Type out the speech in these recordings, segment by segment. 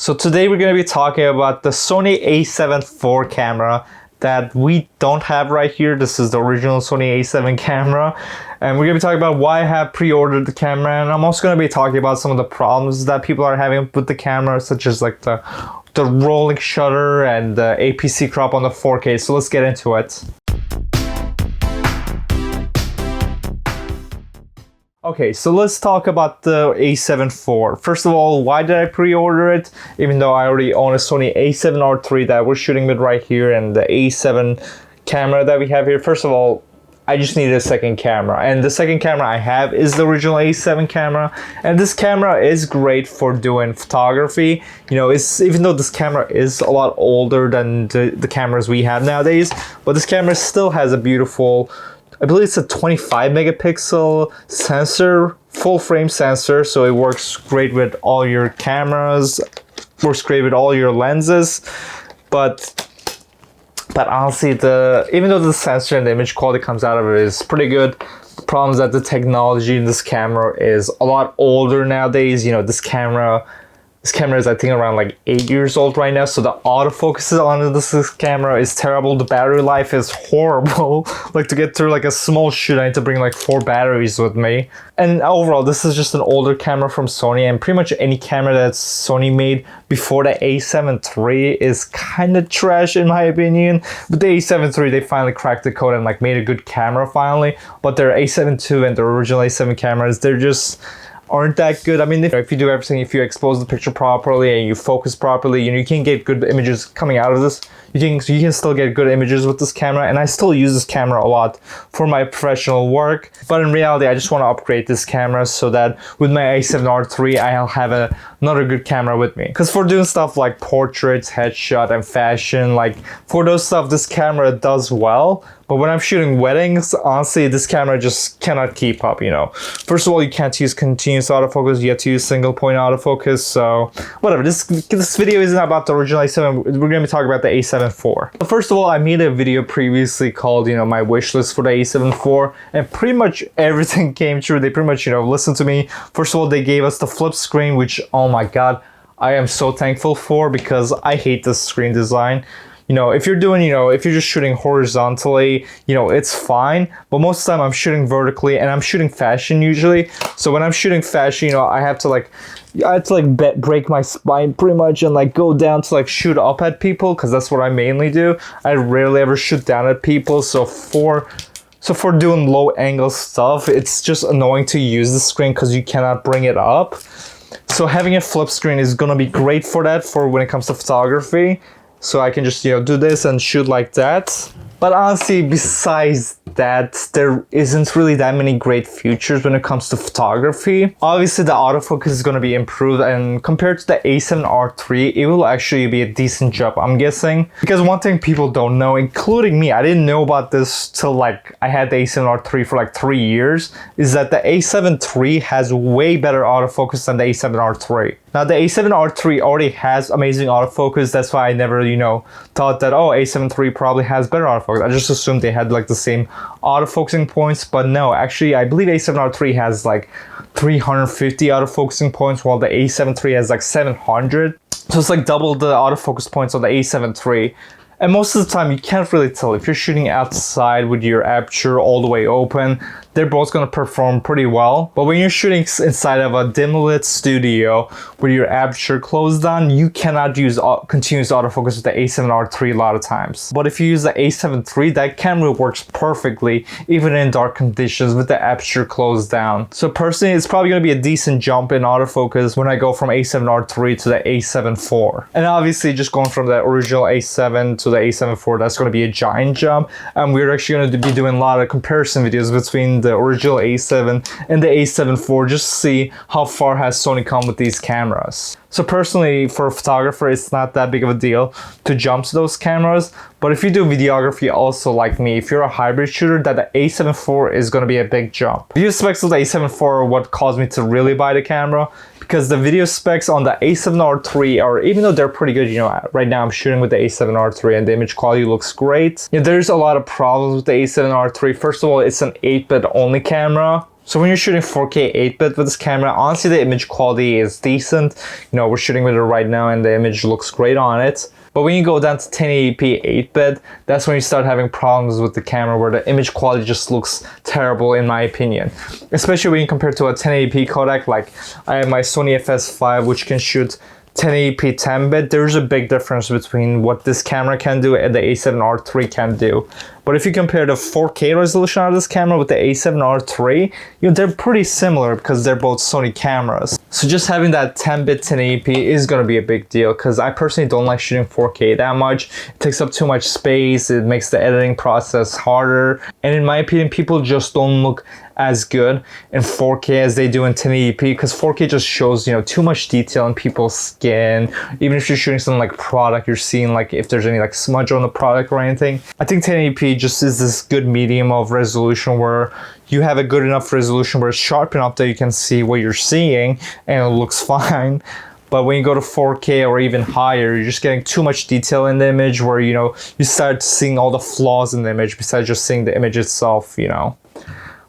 So today we're going to be talking about the Sony A7 IV camera that we don't have right here. This is the original Sony A7 camera. And we're going to be talking about why I have pre-ordered the camera. And I'm also going to be talking about some of the problems that people are having with the camera, such as like the rolling shutter and the APC crop on the 4K. So let's get into it. Okay, so let's talk about the A7 IV. First of all, why did I pre-order it? Even though I already own a Sony A7R III that we're shooting with right here and the A7 camera that we have here. First of all, I just needed a second camera. And the second camera I have is the original A7 camera. And this camera is great for doing photography. You know, even though this camera is a lot older than the cameras we have nowadays, but this camera still has a beautiful, I believe it's a 25 megapixel sensor, full frame sensor, so it works great with all your cameras, works great with all your lenses, but honestly, even though the sensor and the image quality comes out of it is pretty good, the problem is that the technology in this camera is a lot older nowadays. You know, this camera is I think around like 8 years old right now, so the autofocus on this camera is terrible. The battery life is horrible. Like, to get through like a small shoot, I need to bring like 4 batteries with me. And overall, this is just an older camera from Sony, and pretty much any camera that Sony made before the A7 III is kind of trash in my opinion. With the A7 III, they finally cracked the code and like made a good camera finally, but their A7 II and the original A7 cameras, they're just aren't that good. I mean, if you do everything, if you expose the picture properly and you focus properly, you know, you can get good images coming out of this. You can still get good images with this camera, and I still use this camera a lot for my professional work. But in reality, I just want to upgrade this camera so that with my A7R III, I'll have another good camera with me. Because for doing stuff like portraits, headshot, and fashion, like for those stuff, this camera does well. But when I'm shooting weddings, honestly, this camera just cannot keep up, you know. First of all, you can't use continuous autofocus, you have to use single point autofocus, so whatever. This video isn't about the original A7, we're going to be talking about the A7 IV. But first of all, I made a video previously called, you know, my wish list for the A7 IV, and pretty much everything came true. They pretty much, you know, listened to me. First of all, they gave us the flip screen, which, oh my god, I am so thankful for, because I hate this screen design. You know, if you're just shooting horizontally, you know, it's fine. But most of the time I'm shooting vertically, and I'm shooting fashion usually. So when I'm shooting fashion, you know, I have to break my spine pretty much and like go down to like shoot up at people, because that's what I mainly do. I rarely ever shoot down at people. So for doing low angle stuff, it's just annoying to use the screen because you cannot bring it up. So having a flip screen is gonna be great for that, for when it comes to photography. So I can just, you know, do this and shoot like that. But honestly, besides that, there isn't really that many great features when it comes to photography. Obviously, the autofocus is going to be improved, and compared to the A7R III, it will actually be a decent jump, I'm guessing. Because one thing people don't know, including me, I didn't know about this till like I had the A7R III for like 3 years, is that the A7 III has way better autofocus than the A7R III. Now, the A7R III already has amazing autofocus. That's why I never, you know, thought that, oh, A7 III probably has better autofocus. I just assumed they had like the same autofocusing points, but no, actually, I believe A7R III has like 350 autofocusing points, while the A7 III has like 700. So it's like double the autofocus points on the A7 III. And most of the time, you can't really tell. If you're shooting outside with your aperture all the way open, they're both going to perform pretty well. But when you're shooting inside of a dim lit studio with your aperture closed down, you cannot use continuous autofocus with the A7R III a lot of times. But if you use the A7 III, that camera works perfectly, even in dark conditions with the aperture closed down. So personally, it's probably going to be a decent jump in autofocus when I go from A7R III to the A7 IV. And obviously, just going from the original A7 to the A7 IV, that's going to be a giant jump. And we're actually going to be doing a lot of comparison videos between the original A7 and the A7 IV, just to see how far has Sony come with these cameras. So personally, for a photographer, it's not that big of a deal to jump to those cameras. But if you do videography also like me, if you're a hybrid shooter, that the A7 IV is going to be a big jump. Video specs of the A7 IV are what caused me to really buy the camera, because the video specs on the A7R III are, even though they're pretty good, you know, right now I'm shooting with the A7R III and the image quality looks great. You know, there's a lot of problems with the A7R III. First of all, it's an 8-bit only camera. So when you're shooting 4K 8-bit with this camera, honestly the image quality is decent. You know, we're shooting with it right now and the image looks great on it. But when you go down to 1080p 8-bit, that's when you start having problems with the camera where the image quality just looks terrible in my opinion. Especially when you compare to a 1080p codec, like I have my Sony A7Iv which can shoot 1080p 10-bit. There's a big difference between what this camera can do and the A7R III can do. But if you compare the 4K resolution of this camera with the A7R III, you know, they're pretty similar because they're both Sony cameras. So just having that 10-bit 1080p is going to be a big deal because I personally don't like shooting 4K that much. It takes up too much space, it makes the editing process harder, and in my opinion, people just don't look as good in 4K as they do in 1080p because 4K just shows, you know, too much detail in people's skin. Even if you're shooting something like product, you're seeing like if there's any like smudge on the product or anything. I think 1080p just is this good medium of resolution where you have a good enough resolution where it's sharp enough that you can see what you're seeing and it looks fine. But when you go to 4K or even higher, you're just getting too much detail in the image where, you know, you start seeing all the flaws in the image besides just seeing the image itself, you know.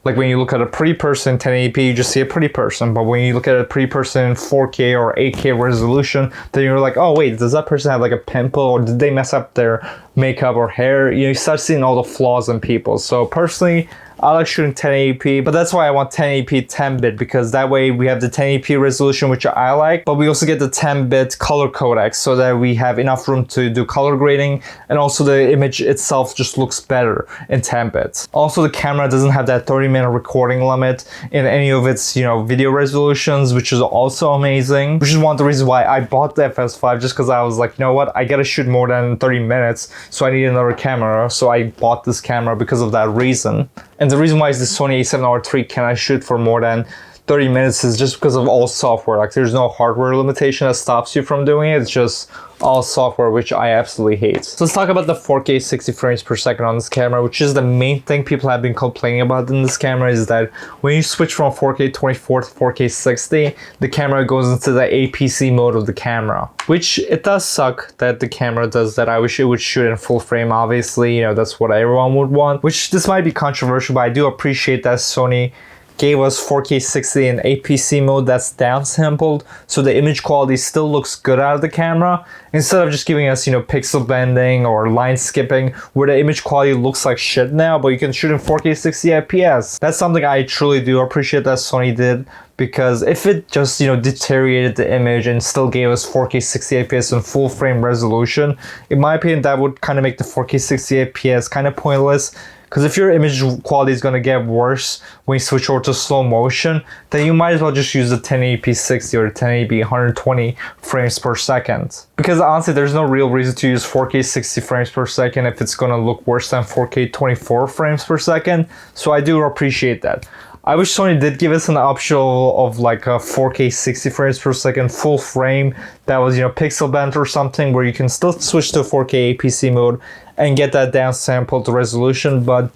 Like when you look at a pretty person in 1080p, you just see a pretty person. But when you look at a pretty person in 4K or 8K resolution, then you're like, oh wait, does that person have like a pimple or did they mess up their makeup or hair? You know, you start seeing all the flaws in people. So personally, I like shooting 1080p, but that's why I want 1080p 10-bit because that way we have the 1080p resolution, which I like, but we also get the 10-bit color codec so that we have enough room to do color grading, and also the image itself just looks better in 10-bit. Also, the camera doesn't have that 30-minute recording limit in any of its, you know, video resolutions, which is also amazing, which is one of the reasons why I bought the A7Iv, just because I was like, you know what, I gotta shoot more than 30 minutes, so I need another camera, so I bought this camera because of that reason. And the reason why is the Sony A7R III cannot shoot for more than 30 minutes is just because of all software. Like there's no hardware limitation that stops you from doing it. It's just all software, which I absolutely hate. So let's talk about the 4K 60 frames per second on this camera, which is the main thing people have been complaining about in this camera, is that when you switch from 4K 24 to 4K 60, the camera goes into the APC mode of the camera, which it does suck that the camera does that. I wish it would shoot in full frame, obviously, you know, that's what everyone would want, which this might be controversial, but I do appreciate that Sony gave us 4K 60 in APC mode that's downsampled, so the image quality still looks good out of the camera, instead of just giving us, you know, pixel bending or line skipping where the image quality looks like shit now, but you can shoot in 4K 60 FPS. That's something I truly do appreciate that Sony did, because if it just, you know, deteriorated the image and still gave us 4K 60 FPS in full frame resolution, in my opinion, that would kind of make the 4K 60 FPS kind of pointless. Because if your image quality is going to get worse when you switch over to slow motion, then you might as well just use the 1080p 60 or 1080p 120 frames per second. Because honestly, there's no real reason to use 4K 60 frames per second if it's going to look worse than 4K 24 frames per second. So I do appreciate that. I wish Sony did give us an option of like a 4K 60 frames per second full frame that was, you know, pixel bent or something, where you can still switch to 4K APC mode and get that downsampled resolution, but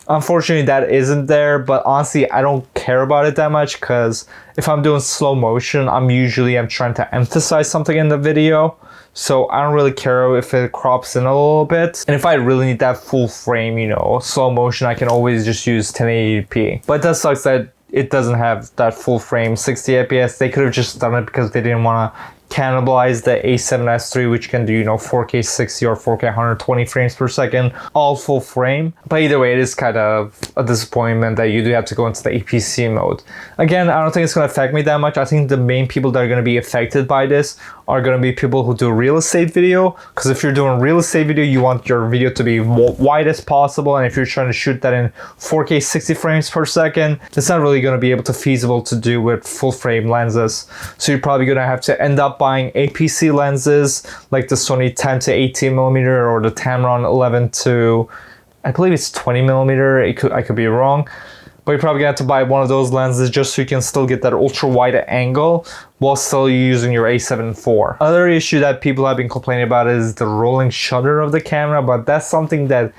unfortunately that isn't there. But honestly, I don't care about it that much, because if I'm doing slow motion, I'm trying to emphasize something in the video, so I don't really care if it crops in a little bit. And if I really need that full frame, you know, slow motion, I can always just use 1080p. But it does suck that it doesn't have that full frame 60 FPS. They could have just done it because they didn't want to cannibalize the A7S III, which can do, you know, 4K 60 or 4K 120 frames per second, all full frame. But either way, it is kind of a disappointment that you do have to go into the APC mode. Again, I don't think it's going to affect me that much. I think the main people that are going to be affected by this are going to be people who do real estate video, because if you're doing real estate video, you want your video to be wide as possible, and if you're trying to shoot that in 4K 60 frames per second, it's not really going to be able to feasible to do with full frame lenses. So you're probably going to have to end up buying APC lenses like the Sony 10 to 18mm or the Tamron 11 to, I believe it's 20mm. I could be wrong. But you're probably gonna have to buy one of those lenses just so you can still get that ultra wide angle while still using your A7 IV. Another issue that people have been complaining about is the rolling shutter of the camera, but that's something that,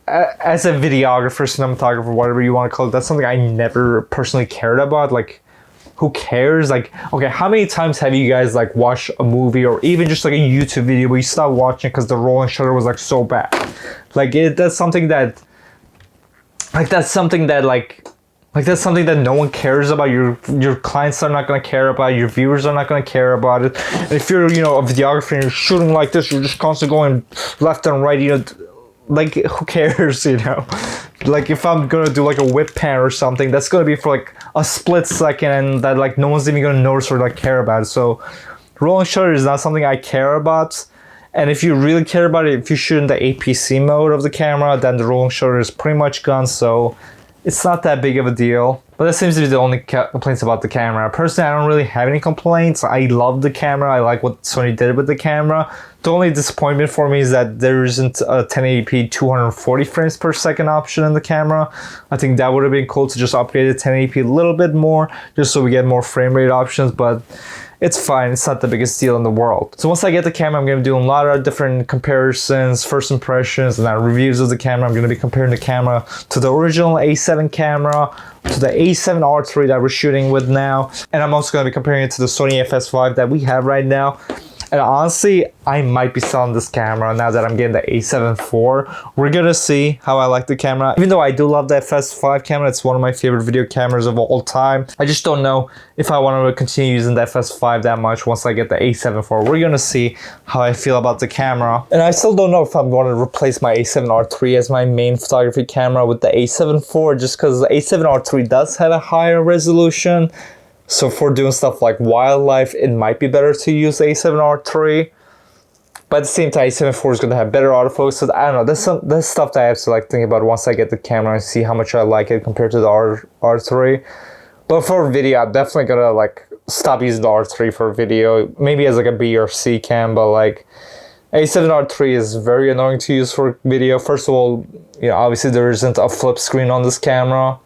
as a videographer, cinematographer, whatever you want to call it, that's something I never personally cared about. Like, who cares? Like, okay, how many times have you guys like watched a movie or even just like a YouTube video where you stopped watching because the rolling shutter was like so bad? Like, that's something that like Like that's something that no one cares about. Your clients are not gonna care about. Your viewers are not gonna care about it. And if you're, you know, a videographer and you're shooting like this, you're just constantly going left and right. You know, like who cares? You know, like if I'm gonna do like a whip pan or something, that's gonna be for like a split second, and that like no one's even gonna notice or like care about it. So rolling shutter is not something I care about. And if you really care about it, if you shoot in the APC mode of the camera, then the rolling shutter is pretty much gone. So it's not that big of a deal. But that seems to be the only complaints about the camera. Personally, I don't really have any complaints. I love the camera. I like what Sony did with the camera. The only disappointment for me is that there isn't a 1080p 240 frames per second option in the camera. I think that would have been cool to just upgrade the 1080p a little bit more, just so we get more frame rate options, but it's fine. It's not the biggest deal in the world. So once I get the camera, I'm going to do a lot of different comparisons, first impressions, and then reviews of the camera. I'm going to be comparing the camera to the original A7 camera, to the A7R3 that we're shooting with now, and I'm also going to be comparing it to the Sony A7Iv that we have right now. And honestly, I might be selling this camera now that I'm getting the A7 IV. We're gonna see how I like the camera. Even though I do love the FS5 camera, it's one of my favorite video cameras of all time. I just don't know if I want to continue using the FS5 that much once I get the A7 IV. We're gonna see how I feel about the camera. And I still don't know if I'm going to replace my A7R3 as my main photography camera with the A7 IV, just because the A7R3 does have a higher resolution. So for doing stuff like wildlife, it might be better to use A7R3. But at the same time, A7 IV is going to have better autofocus. So I don't know, that's stuff that I have to like think about once I get the camera and see how much I like it compared to the R3. But for video, I'm definitely going to like stop using the R3 for video. Maybe as like a B or C cam, but like A7R3 is very annoying to use for video. First of all, you know, obviously there isn't a flip screen on this camera.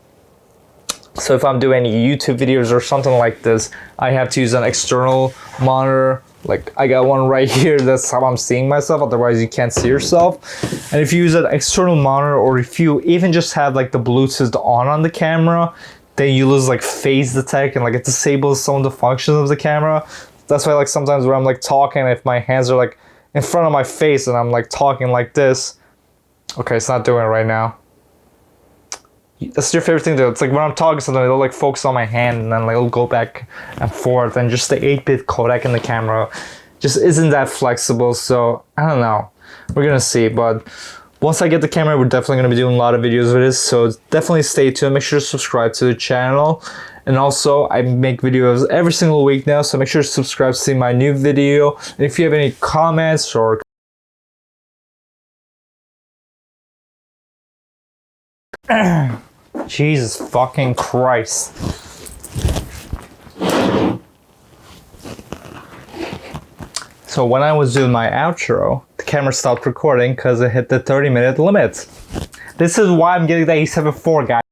So if I'm doing any YouTube videos or something like this, I have to use an external monitor. Like I got one right here, that's how I'm seeing myself, otherwise you can't see yourself. And if you use an external monitor, or if you even just have like the Bluetooth on the camera, then you lose like phase detect and like it disables some of the functions of the camera. That's why like sometimes when I'm like talking, if my hands are like in front of my face and I'm like talking like this, okay, it's not doing it right now. That's your favorite thing to do. It's like when I'm talking something, it'll like focus on my hand and then like it'll go back and forth, and just the 8-bit codec in the camera just isn't that flexible. So I don't know, we're gonna see. But once I get the camera, we're definitely gonna be doing a lot of videos with this, so definitely stay tuned. Make sure to subscribe to the channel. And also I make videos every single week now, so make sure to subscribe to see my new video. And if you have any comments or Jesus fucking Christ. So when I was doing my outro, the camera stopped recording because it hit the 30-minute limit. This is why I'm getting the A7 IV, guys.